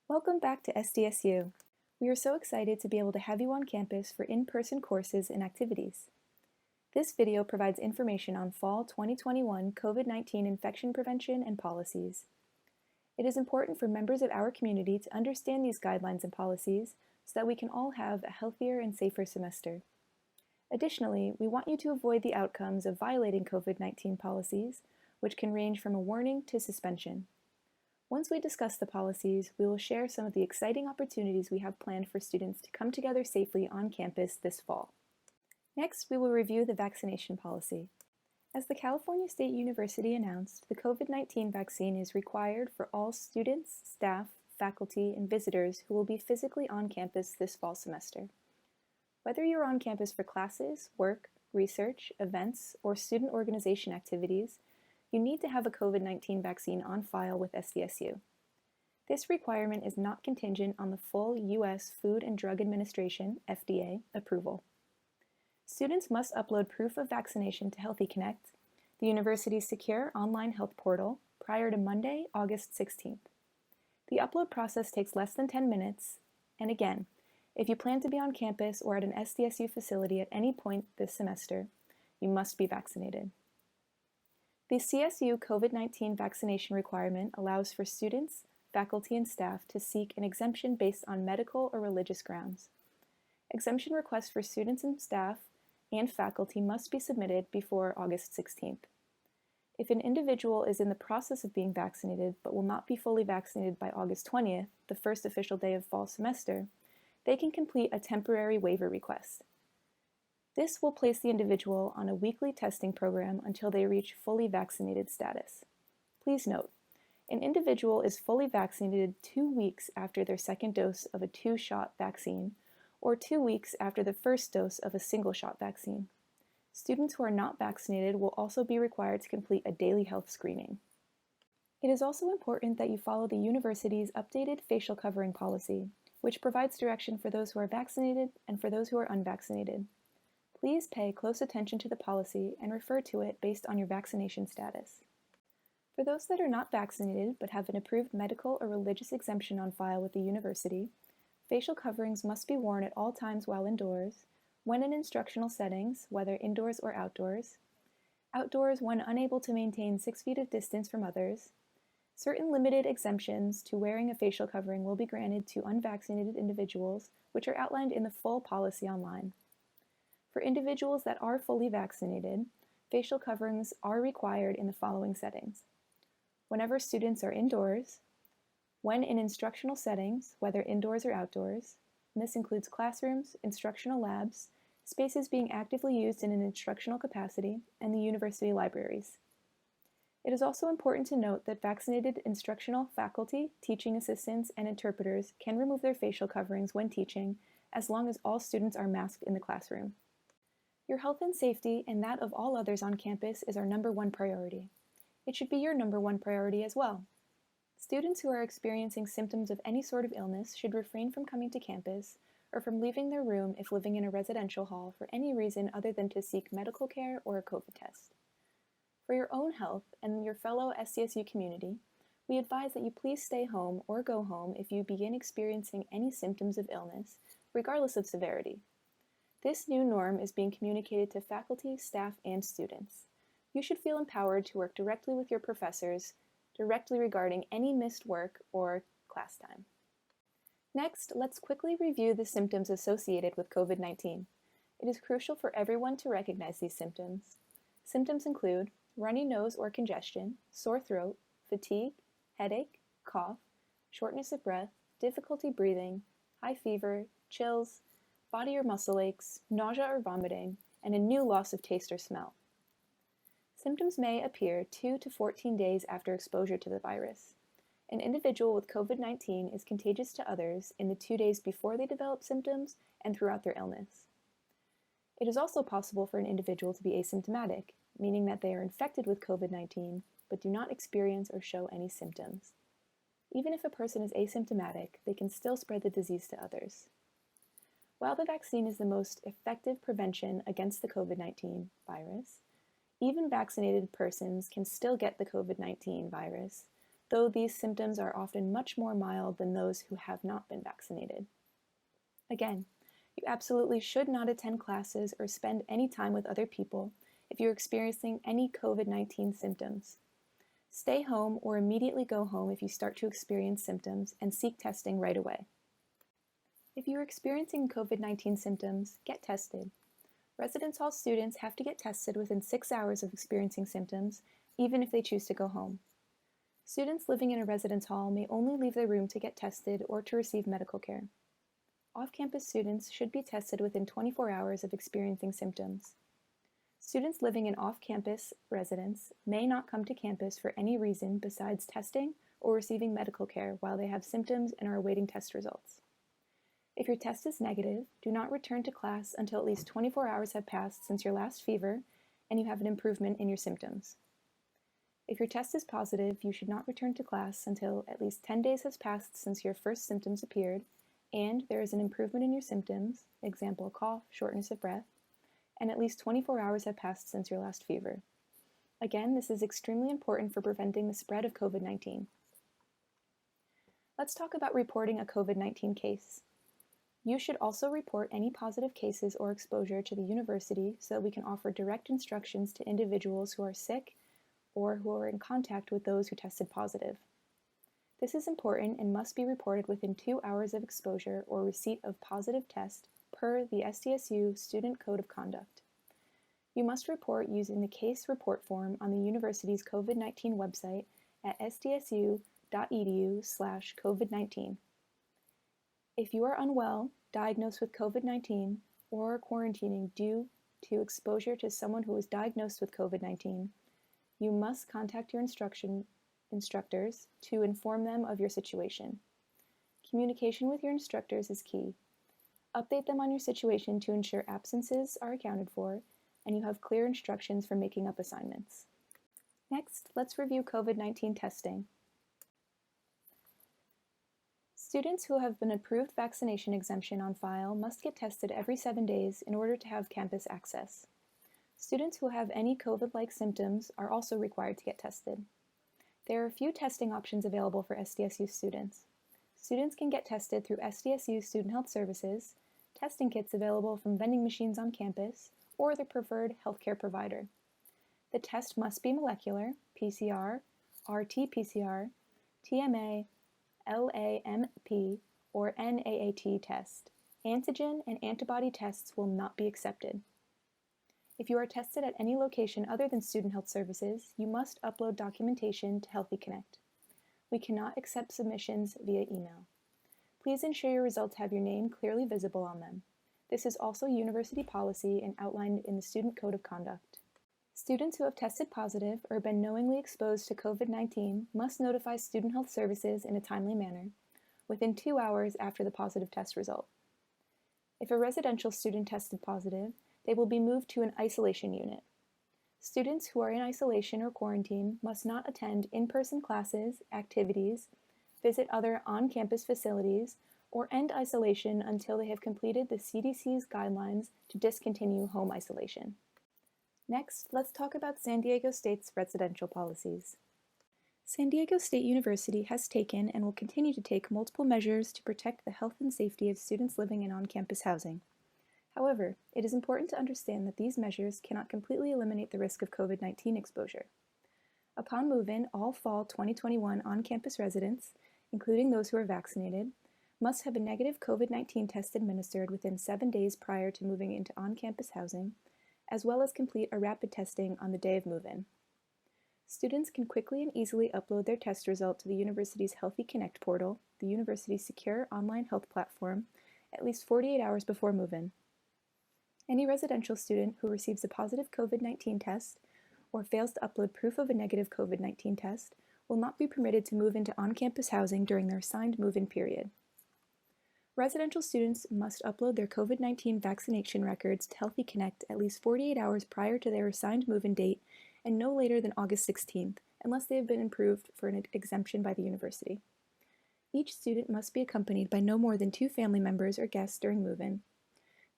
Welcome back to SDSU. We are so excited to be able to have you on campus for in-person courses and activities. This video provides information on Fall 2021 COVID-19 infection prevention and policies. It is important for members of our community to understand these guidelines and policies so that we can all have a healthier and safer semester. Additionally, we want you to avoid the outcomes of violating COVID-19 policies, which can range from a warning to suspension. Once we discuss the policies, we will share some of the exciting opportunities we have planned for students to come together safely on campus this fall. Next, we will review the vaccination policy. As the California State University announced, the COVID-19 vaccine is required for all students, staff, faculty, and visitors who will be physically on campus this fall semester. Whether you are on campus for classes, work, research, events, or student organization activities, you need to have a COVID-19 vaccine on file with SDSU. This requirement is not contingent on the full U.S. Food and Drug Administration, FDA, approval. Students must upload proof of vaccination to Healthy Connect, the university's secure online health portal, prior to Monday, August 16th. The upload process takes less than 10 minutes, and again, if you plan to be on campus or at an SDSU facility at any point this semester, you must be vaccinated. The CSU COVID-19 vaccination requirement allows for students, faculty, and staff to seek an exemption based on medical or religious grounds. Exemption requests for students and staff and faculty must be submitted before August 16th. If an individual is in the process of being vaccinated but will not be fully vaccinated by August 20th, the first official day of fall semester, they can complete a temporary waiver request. This will place the individual on a weekly testing program until they reach fully vaccinated status. Please note, an individual is fully vaccinated 2 weeks after their second dose of a 2-shot vaccine, or 2 weeks after the first dose of a single-shot vaccine. Students who are not vaccinated will also be required to complete a daily health screening. It is also important that you follow the university's updated facial covering policy, which provides direction for those who are vaccinated and for those who are unvaccinated. Please pay close attention to the policy and refer to it based on your vaccination status. For those that are not vaccinated but have an approved medical or religious exemption on file with the university, facial coverings must be worn at all times while indoors, when in instructional settings, whether indoors or outdoors when unable to maintain 6 feet of distance from others. Certain limited exemptions to wearing a facial covering will be granted to unvaccinated individuals, which are outlined in the full policy online. For individuals that are fully vaccinated, facial coverings are required in the following settings: whenever students are indoors, when in instructional settings, whether indoors or outdoors, and this includes classrooms, instructional labs, spaces being actively used in an instructional capacity, and the university libraries. It is also important to note that vaccinated instructional faculty, teaching assistants, and interpreters can remove their facial coverings when teaching, as long as all students are masked in the classroom. Your health and safety, and that of all others on campus, is our #1 priority. It should be your #1 priority as well. Students who are experiencing symptoms of any sort of illness should refrain from coming to campus or from leaving their room if living in a residential hall for any reason other than to seek medical care or a COVID test. For your own health and your fellow SDSU community, we advise that you please stay home or go home if you begin experiencing any symptoms of illness, regardless of severity. This new norm is being communicated to faculty, staff, and students. You should feel empowered to work directly with your professors, directly regarding any missed work or class time. Next, let's quickly review the symptoms associated with COVID-19. It is crucial for everyone to recognize these symptoms. Symptoms include runny nose or congestion, sore throat, fatigue, headache, cough, shortness of breath, difficulty breathing, high fever, chills, body or muscle aches, nausea or vomiting, and a new loss of taste or smell. Symptoms may appear 2 to 14 days after exposure to the virus. An individual with COVID-19 is contagious to others in the 2 days before they develop symptoms and throughout their illness. It is also possible for an individual to be asymptomatic, meaning that they are infected with COVID-19 but do not experience or show any symptoms. Even if a person is asymptomatic, they can still spread the disease to others. While the vaccine is the most effective prevention against the COVID-19 virus, even vaccinated persons can still get the COVID-19 virus though these symptoms are often much more mild than those who have not been vaccinated. Again, you absolutely should not attend classes or spend any time with other people if you're experiencing any COVID-19 symptoms. Stay home or immediately go home if you start to experience symptoms and seek testing right away. If you are experiencing COVID-19 symptoms, get tested. Residence hall students have to get tested within 6 hours of experiencing symptoms, even if they choose to go home. Students living in a residence hall may only leave their room to get tested or to receive medical care. Off-campus students should be tested within 24 hours of experiencing symptoms. Students living in off-campus residence may not come to campus for any reason besides testing or receiving medical care while they have symptoms and are awaiting test results. If your test is negative, do not return to class until at least 24 hours have passed since your last fever and you have an improvement in your symptoms. If your test is positive, you should not return to class until at least 10 days has passed since your first symptoms appeared and there is an improvement in your symptoms, example cough, shortness of breath, and at least 24 hours have passed since your last fever. Again, this is extremely important for preventing the spread of COVID-19. Let's talk about reporting a COVID-19 case. You should also report any positive cases or exposure to the university so that we can offer direct instructions to individuals who are sick or who are in contact with those who tested positive. This is important and must be reported within 2 hours of exposure or receipt of positive test per the SDSU Student Code of Conduct. You must report using the case report form on the university's COVID-19 website at sdsu.edu/COVID-19. If you are unwell, diagnosed with COVID-19, or are quarantining due to exposure to someone who is diagnosed with COVID-19, you must contact your instructors to inform them of your situation. Communication with your instructors is key. Update them on your situation to ensure absences are accounted for and you have clear instructions for making up assignments. Next, let's review COVID-19 testing. Students who have an approved vaccination exemption on file must get tested every 7 days in order to have campus access. Students who have any COVID-like symptoms are also required to get tested. There are a few testing options available for SDSU students. Students can get tested through SDSU Student Health Services, testing kits available from vending machines on campus, or their preferred healthcare provider. The test must be molecular, PCR, RT-PCR, TMA, LAMP, or NAAT test. Antigen and antibody tests will not be accepted. If you are tested at any location other than Student Health Services, you must upload documentation to Healthy Connect. We cannot accept submissions via email. Please ensure your results have your name clearly visible on them. This is also university policy and outlined in the Student Code of Conduct. Students who have tested positive or been knowingly exposed to COVID-19 must notify Student Health Services in a timely manner, within 2 hours after the positive test result. If a residential student tested positive, they will be moved to an isolation unit. Students who are in isolation or quarantine must not attend in-person classes, activities, visit other on-campus facilities, or end isolation until they have completed the CDC's guidelines to discontinue home isolation. Next, let's talk about San Diego State's residential policies. San Diego State University has taken and will continue to take multiple measures to protect the health and safety of students living in on-campus housing. However, it is important to understand that these measures cannot completely eliminate the risk of COVID-19 exposure. Upon move-in, all fall 2021 on-campus residents, including those who are vaccinated, must have a negative COVID-19 test administered within 7 days prior to moving into on-campus housing, as well as complete a rapid testing on the day of move-in. Students can quickly and easily upload their test result to the university's Healthy Connect portal, the university's secure online health platform, at least 48 hours before move-in. Any residential student who receives a positive COVID-19 test or fails to upload proof of a negative COVID-19 test will not be permitted to move into on-campus housing during their assigned move-in period. Residential students must upload their COVID-19 vaccination records to Healthy Connect at least 48 hours prior to their assigned move-in date and no later than August 16th, unless they have been approved for an exemption by the university. Each student must be accompanied by no more than 2 family members or guests during move-in.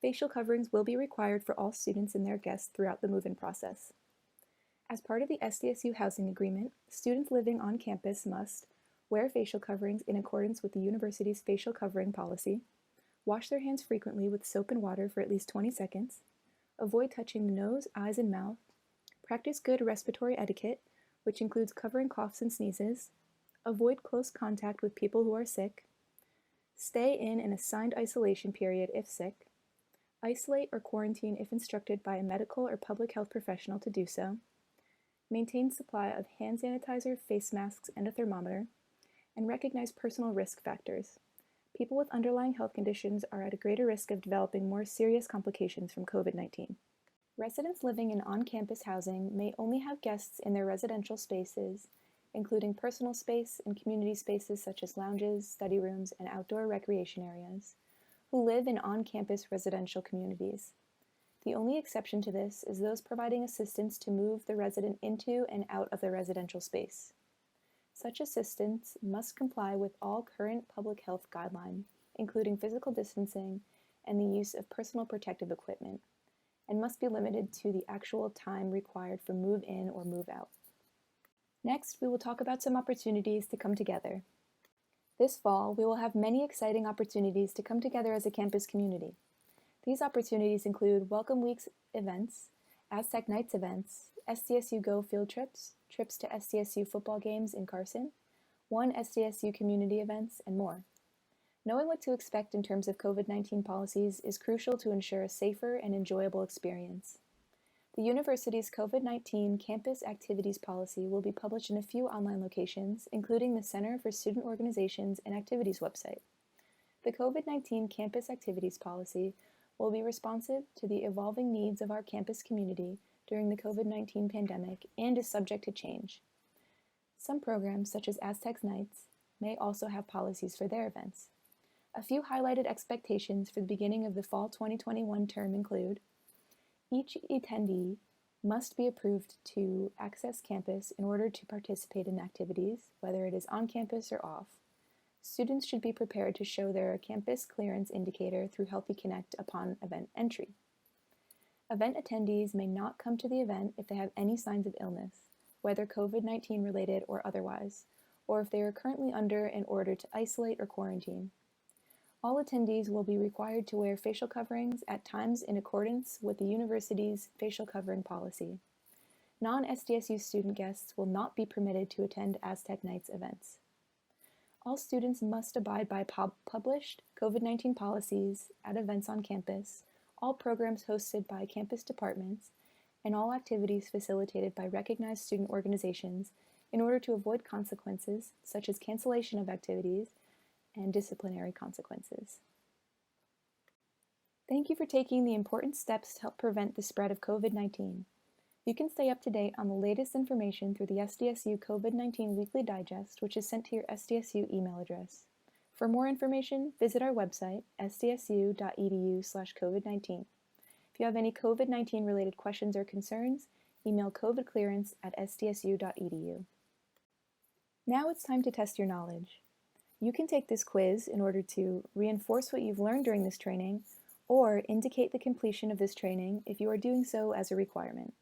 Facial coverings will be required for all students and their guests throughout the move-in process. As part of the SDSU housing agreement, students living on campus must wear facial coverings in accordance with the university's facial covering policy, wash their hands frequently with soap and water for at least 20 seconds, avoid touching the nose, eyes, and mouth, practice good respiratory etiquette, which includes covering coughs and sneezes, avoid close contact with people who are sick, stay in an assigned isolation period if sick, isolate or quarantine if instructed by a medical or public health professional to do so, maintain supply of hand sanitizer, face masks, and a thermometer, and recognize personal risk factors. People with underlying health conditions are at a greater risk of developing more serious complications from COVID-19. Residents living in on-campus housing may only have guests in their residential spaces, including personal space and community spaces such as lounges, study rooms, and outdoor recreation areas, who live in on-campus residential communities. The only exception to this is those providing assistance to move the resident into and out of the residential space. Such assistance must comply with all current public health guidelines, including physical distancing and the use of personal protective equipment, and must be limited to the actual time required for move in or move out. Next, we will talk about some opportunities to come together. This fall, we will have many exciting opportunities to come together as a campus community. These opportunities include Welcome Weeks events, Aztec Nights events, SDSU Go field trips, trips to SDSU football games in Carson, one SDSU community events, and more. Knowing what to expect in terms of COVID-19 policies is crucial to ensure a safer and enjoyable experience. The university's COVID-19 campus activities policy will be published in a few online locations, including the Center for Student Organizations and Activities website. The COVID-19 campus activities policy will be responsive to the evolving needs of our campus community during the COVID-19 pandemic and is subject to change. Some programs, such as Aztec Nights, may also have policies for their events. A few highlighted expectations for the beginning of the fall 2021 term include: each attendee must be approved to access campus in order to participate in activities, whether it is on campus or off. Students should be prepared to show their campus clearance indicator through Healthy Connect upon event entry. Event attendees may not come to the event if they have any signs of illness, whether COVID-19 related or otherwise, or if they are currently under an order to isolate or quarantine. All attendees will be required to wear facial coverings at times in accordance with the university's facial covering policy. Non-SDSU student guests will not be permitted to attend Aztec Nights events. All students must abide by published COVID-19 policies at events on campus, all programs hosted by campus departments, and all activities facilitated by recognized student organizations in order to avoid consequences such as cancellation of activities and disciplinary consequences. Thank you for taking the important steps to help prevent the spread of COVID-19. You can stay up to date on the latest information through the SDSU COVID-19 Weekly Digest, which is sent to your SDSU email address. For more information, visit our website, sdsu.edu/COVID-19. If you have any COVID-19 related questions or concerns, email covidclearance@sdsu.edu. Now it's time to test your knowledge. You can take this quiz in order to reinforce what you've learned during this training or indicate the completion of this training if you are doing so as a requirement.